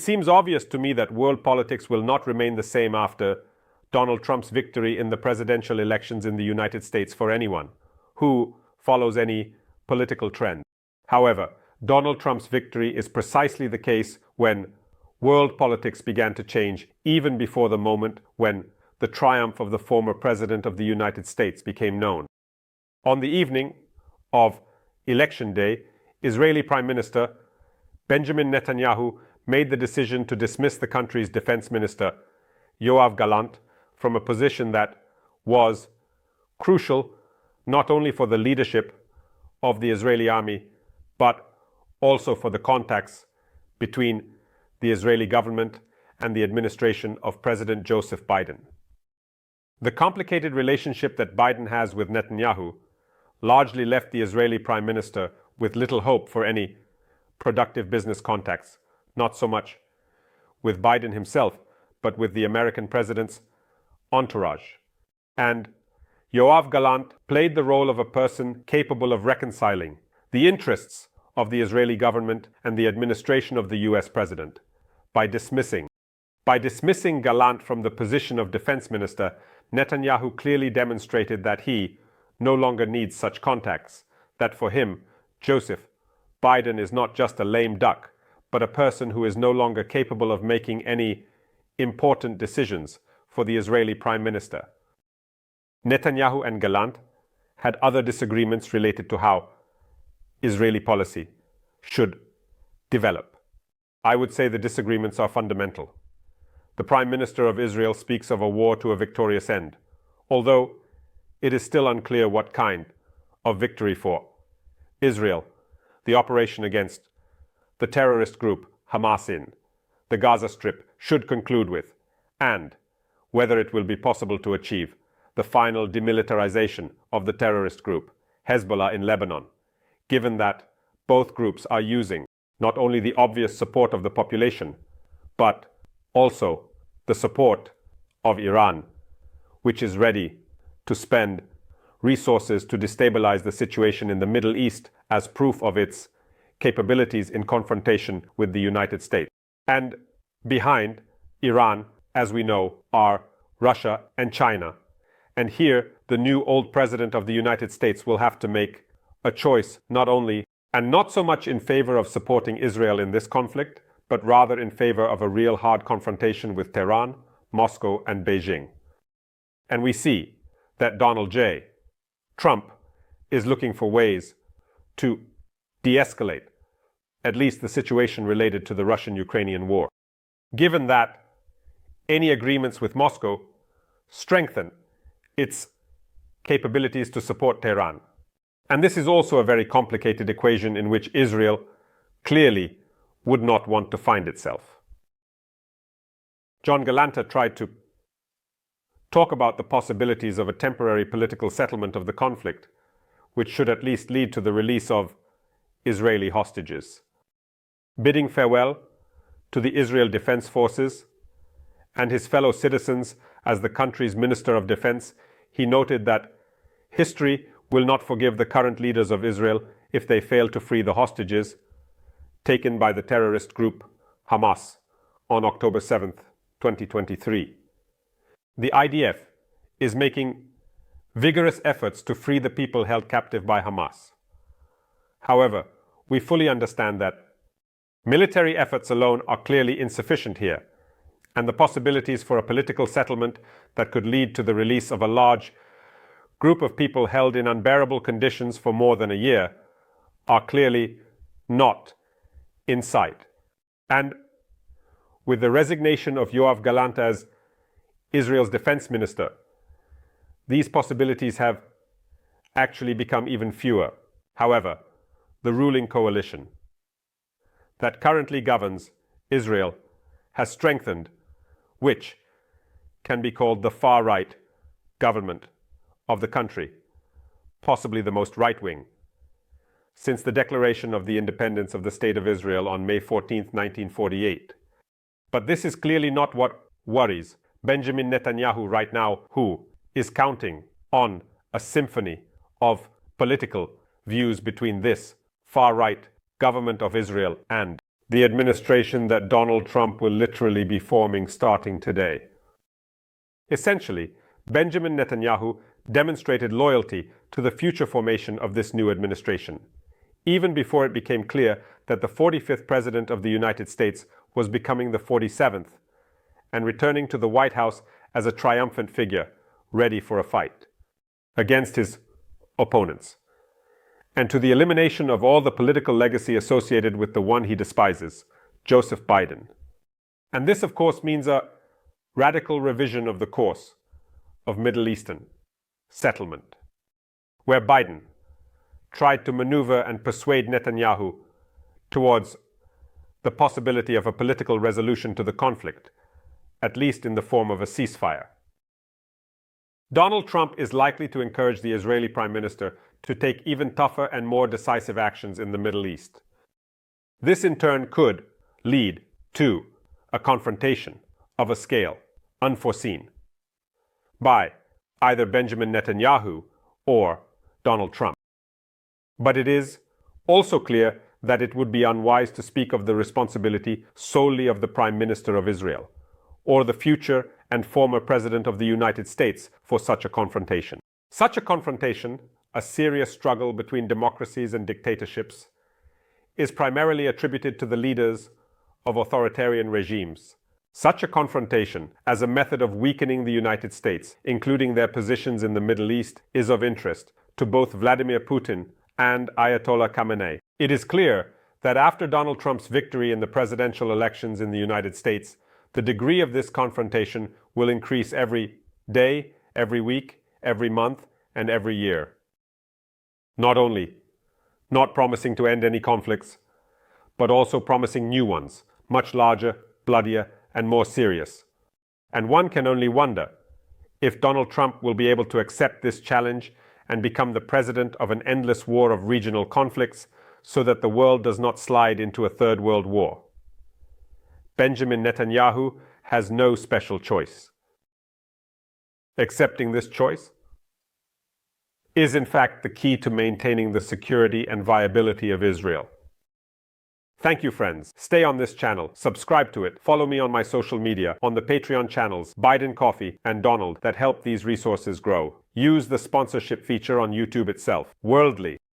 It seems obvious to me that world politics will not remain the same after Donald Trump's victory in the presidential elections in the United States for anyone who follows any political trend. However, Donald Trump's victory is precisely the case when world politics began to change even before the moment when the triumph of the former President of the United States became known. On the evening of Election Day, Israeli Prime Minister Benjamin Netanyahu made the decision to dismiss the country's Defense Minister Yoav Gallant from a position that was crucial not only for the leadership of the Israeli army, but also for the contacts between the Israeli government and the administration of President Joseph Biden. The complicated relationship that Biden has with Netanyahu largely left the Israeli Prime Minister with little hope for any productive business contacts, not so much with Biden himself, but with the American president's entourage. And Yoav Gallant played the role of a person capable of reconciling the interests of the Israeli government and the administration of the US president by dismissing Gallant from the position of defense minister. Netanyahu clearly demonstrated that he no longer needs such contacts, that for him, Joseph Biden is not just a lame duck, but a person who is no longer capable of making any important decisions for the Israeli Prime Minister. Netanyahu and Gallant had other disagreements related to how Israeli policy should develop. I would say the disagreements are fundamental. The Prime Minister of Israel speaks of a war to a victorious end, although it is still unclear what kind of victory for Israel the operation against the terrorist group Hamas in the Gaza Strip should conclude with, and whether it will be possible to achieve the final demilitarization of the terrorist group Hezbollah in Lebanon, given that both groups are using not only the obvious support of the population, but also the support of Iran, which is ready to spend resources to destabilize the situation in the Middle East as proof of its capabilities in confrontation with the United States. And behind Iran, as we know, are Russia and China. And here, the new old president of the United States will have to make a choice not only and not so much in favor of supporting Israel in this conflict, but rather in favor of a real hard confrontation with Tehran, Moscow, and Beijing. And we see that Donald J. Trump is looking for ways to de-escalate at least the situation related to the Russian-Ukrainian war, given that any agreements with Moscow strengthen its capabilities to support Tehran. And this is also a very complicated equation in which Israel clearly would not want to find itself. John Gallant tried to talk about the possibilities of a temporary political settlement of the conflict, which should at least lead to the release of Israeli hostages. Bidding farewell to the Israel Defense Forces and his fellow citizens as the country's Minister of Defense, he noted that history will not forgive the current leaders of Israel if they fail to free the hostages taken by the terrorist group Hamas on October 7th, 2023. The IDF is making vigorous efforts to free the people held captive by Hamas. However, we fully understand that military efforts alone are clearly insufficient here, and the possibilities for a political settlement that could lead to the release of a large group of people held in unbearable conditions for more than a year are clearly not in sight. And with the resignation of Yoav Gallant as Israel's defense minister, these possibilities have actually become even fewer. However, the ruling coalition that currently governs Israel has strengthened, which can be called the far-right government of the country, possibly the most right-wing, since the declaration of the independence of the State of Israel on May 14, 1948. But this is clearly not what worries Benjamin Netanyahu right now, who is counting on a symphony of political views between this far-right government of Israel and the administration that Donald Trump will literally be forming starting today. Essentially, Benjamin Netanyahu demonstrated loyalty to the future formation of this new administration, even before it became clear that the 45th President of the United States was becoming the 47th, and returning to the White House as a triumphant figure, ready for a fight against his opponents, and to the elimination of all the political legacy associated with the one he despises, Joseph Biden. And this, of course, means a radical revision of the course of Middle Eastern settlement, where Biden tried to maneuver and persuade Netanyahu towards the possibility of a political resolution to the conflict, at least in the form of a ceasefire. Donald Trump is likely to encourage the Israeli Prime Minister to take even tougher and more decisive actions in the Middle East. This in turn could lead to a confrontation of a scale unforeseen by either Benjamin Netanyahu or Donald Trump. But it is also clear that it would be unwise to speak of the responsibility solely of the Prime Minister of Israel, or the future and former President of the United States for such a confrontation. Such a confrontation, a serious struggle between democracies and dictatorships, is primarily attributed to the leaders of authoritarian regimes. Such a confrontation, as a method of weakening the United States, including their positions in the Middle East, is of interest to both Vladimir Putin and Ayatollah Khamenei. It is clear that after Donald Trump's victory in the presidential elections in the United States, the degree of this confrontation will increase every day, every week, every month, and every year. Not only not promising to end any conflicts, but also promising new ones, much larger, bloodier, and more serious. And one can only wonder if Donald Trump will be able to accept this challenge and become the president of an endless war of regional conflicts so that the world does not slide into a third world war. Benjamin Netanyahu has no special choice. Accepting this choice is in fact the key to maintaining the security and viability of Israel. Thank you, friends. Stay on this channel, subscribe to it, follow me on my social media, on the Patreon channels Biden Coffee and Donald that help these resources grow. Use the sponsorship feature on YouTube itself. Worldly.